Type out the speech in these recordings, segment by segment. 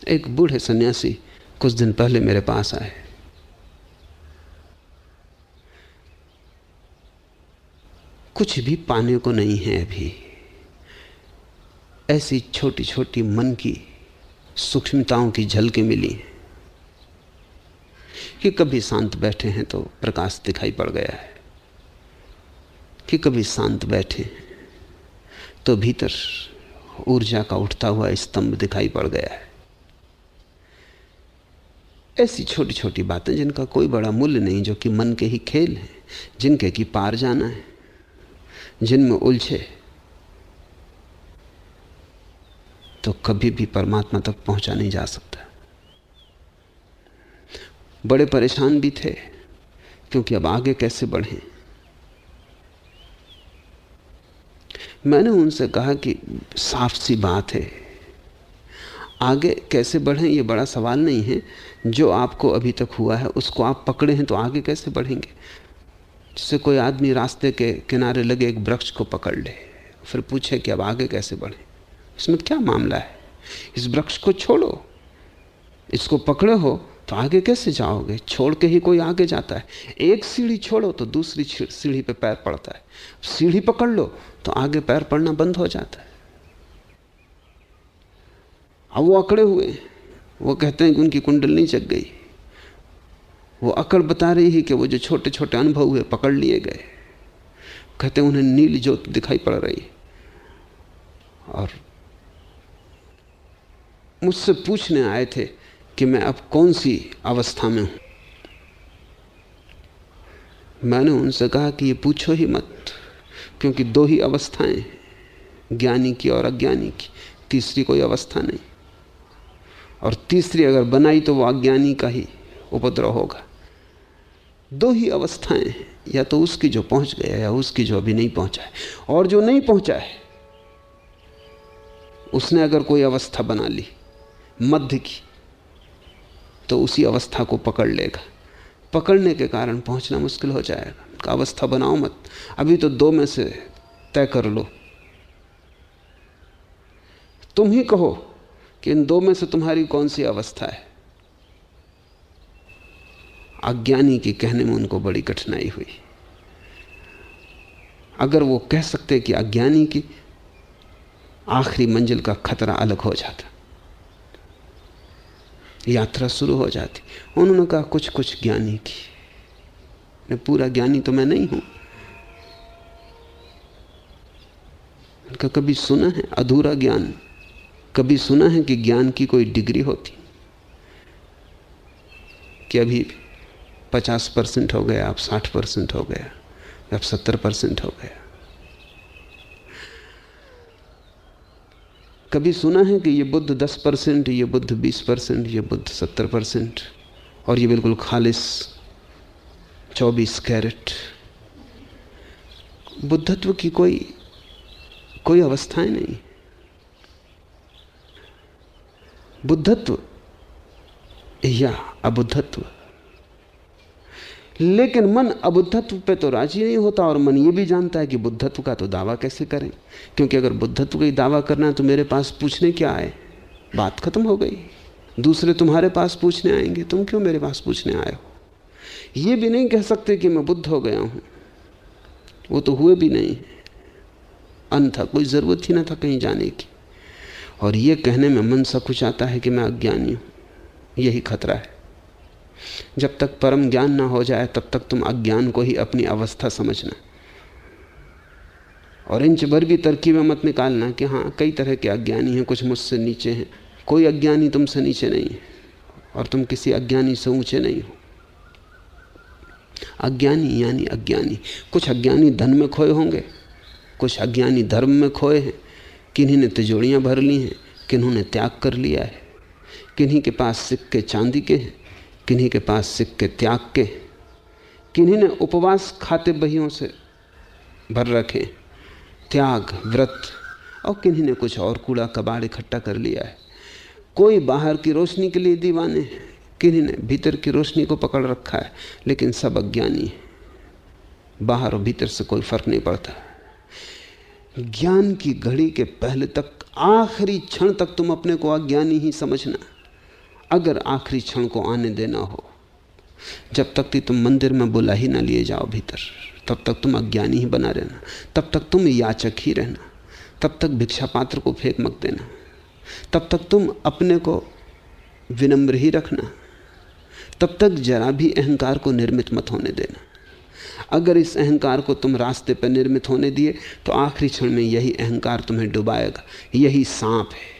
एक बूढ़े सन्यासी कुछ दिन पहले मेरे पास आए। कुछ भी पाने को नहीं है अभी, ऐसी छोटी छोटी मन की सूक्ष्मताओं की झलकें मिली हैं कि कभी शांत बैठे हैं तो प्रकाश दिखाई पड़ गया है, कि कभी शांत बैठे हैं तो भीतर ऊर्जा का उठता हुआ स्तंभ दिखाई पड़ गया है। ऐसी छोटी छोटी बातें जिनका कोई बड़ा मूल्य नहीं, जो कि मन के ही खेल हैं, जिनके की पार जाना है, जिनमें उलझे तो कभी भी परमात्मा तक पहुंचा नहीं जा सकता। बड़े परेशान भी थे क्योंकि अब आगे कैसे बढ़ें। मैंने उनसे कहा कि साफ सी बात है, आगे कैसे बढ़ें ये बड़ा सवाल नहीं है। जो आपको अभी तक हुआ है उसको आप पकड़े हैं तो आगे कैसे बढ़ेंगे। जैसे कोई आदमी रास्ते के किनारे लगे एक वृक्ष को पकड़ ले, फिर पूछे कि अब आगे कैसे बढ़ें, इसमें क्या मामला है, इस वृक्ष को छोड़ो, इसको पकड़े हो तो आगे कैसे जाओगे। छोड़ के ही कोई आगे जाता है। एक सीढ़ी छोड़ो तो दूसरी सीढ़ी पे पैर पड़ता है, सीढ़ी पकड़ लो तो आगे पैर पड़ना बंद हो जाता है। अब वो अकड़े हुए, वो कहते हैं कि उनकी कुंडली जग गई। वो अकड़ बता रही है कि वो जो छोटे छोटे अनुभव हुए पकड़ लिए गए। कहते हैं उन्हें नीली ज्योत दिखाई पड़ रही है और मुझसे पूछने आए थे कि मैं अब कौन सी अवस्था में हूं। मैंने उनसे कहा कि ये पूछो ही मत, क्योंकि दो ही अवस्थाएं हैं, ज्ञानी की और अज्ञानी की, तीसरी कोई अवस्था नहीं। और तीसरी अगर बनाई तो वो अज्ञानी का ही उपद्रव होगा। दो ही अवस्थाएं हैं, या तो उसकी जो पहुंच गया या उसकी जो अभी नहीं पहुंचा है। और जो नहीं पहुंचा है उसने अगर कोई अवस्था बना ली मध्य की, तो उसी अवस्था को पकड़ लेगा। पकड़ने के कारण पहुंचना मुश्किल हो जाएगा। का अवस्था बनाओ मत, अभी तो दो में से तय कर लो। तुम ही कहो कि इन दो में से तुम्हारी कौन सी अवस्था है। अज्ञानी के कहने में उनको बड़ी कठिनाई हुई। अगर वो कह सकते कि अज्ञानी की, आखिरी मंजिल का खतरा अलग हो जाता, यात्रा शुरू हो जाती। उन्होंने कहा कुछ कुछ ज्ञानी की। मैं पूरा ज्ञानी तो मैं नहीं हूं। उनका कभी सुना है अधूरा ज्ञान, कभी सुना है कि ज्ञान की कोई डिग्री होती, कि अभी 50% हो गया, अब 60% हो गया, अब 70% हो गया। कभी सुना है कि ये बुद्ध 10%, ये बुद्ध 20%, ये बुद्ध 70% और ये बिल्कुल खालिस 24 कैरेट। बुद्धत्व की कोई अवस्थाएं नहीं। बुद्धत्व या अबुद्धत्व। लेकिन मन अबुद्धत्व पे तो राजी नहीं होता, और मन ये भी जानता है कि बुद्धत्व का तो दावा कैसे करें, क्योंकि अगर बुद्धत्व का ही दावा करना है तो मेरे पास पूछने क्या आए, बात खत्म हो गई। दूसरे तुम्हारे पास पूछने आएंगे, तुम क्यों मेरे पास पूछने आए हो। ये भी नहीं कह सकते कि मैं बुद्ध हो गया हूं, वो तो हुए भी नहीं, अन्यथा कोई जरूरत ही ना था कहीं जाने की। और ये कहने में मन सकुचाता है कि मैं अज्ञानी हूं। यही खतरा है। जब तक परम ज्ञान ना हो जाए तब तक तुम अज्ञान को ही अपनी अवस्था समझना, और इंच भर भी तरकीबें मत निकालना कि हाँ कई तरह के अज्ञानी हैं, कुछ मुझसे नीचे हैं। कोई अज्ञानी तुमसे नीचे नहीं है और तुम किसी अज्ञानी से ऊंचे नहीं हो। अज्ञानी यानी अज्ञानी। कुछ अज्ञानी धन में खोए होंगे, कुछ अज्ञानी धर्म में खोए हैं, किन्हीं ने तिजोरियां भर ली हैं, किन्हों ने त्याग कर लिया है, किन्हीं के पास सिक्के चांदी के हैं, किन्हीं के पास सिक्के त्याग के, किन्हीं ने उपवास खाते बहियों से भर रखे, त्याग व्रत, और किन्हीं ने कुछ और कूड़ा कबाड़ इकट्ठा कर लिया है। कोई बाहर की रोशनी के लिए दीवाने हैं, किन्हीं ने भीतर की रोशनी को पकड़ रखा है, लेकिन सब अज्ञानी है। बाहर और भीतर से कोई फर्क नहीं पड़ता। ज्ञान की घड़ी के पहले तक, आखिरी क्षण तक तुम अपने को अज्ञानी ही समझना। अगर आखिरी क्षण को आने देना हो, जब तक कि तुम मंदिर में बुला ही ना लिए जाओ भीतर, तब तक तुम अज्ञानी ही बना रहना, तब तक तुम याचक ही रहना, तब तक भिक्षा पात्र को फेंक मत देना, तब तक तुम अपने को विनम्र ही रखना, तब तक जरा भी अहंकार को निर्मित मत होने देना। अगर इस अहंकार को तुम रास्ते पर निर्मित होने दिए तो आखिरी क्षण में यही अहंकार तुम्हें डुबाएगा। यही सांप है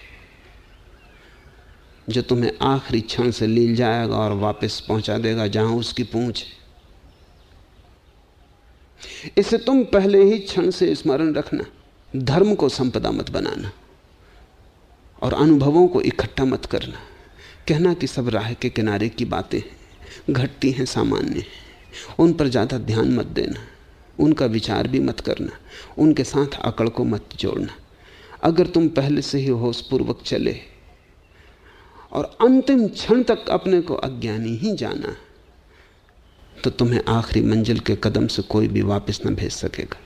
जो तुम्हें आखिरी क्षण से लील जाएगा और वापस पहुंचा देगा जहां उसकी पूंछ है। इसे तुम पहले ही क्षण से स्मरण रखना। धर्म को संपदा मत बनाना और अनुभवों को इकट्ठा मत करना। कहना कि सब राह के किनारे की बातें घटती हैं, सामान्य हैं, उन पर ज़्यादा ध्यान मत देना, उनका विचार भी मत करना, उनके साथ अकड़ को मत जोड़ना। अगर तुम पहले से ही होशपूर्वक चले और अंतिम क्षण तक अपने को अज्ञानी ही जाना, तो तुम्हें आखिरी मंजिल के कदम से कोई भी वापस न भेज सकेगा।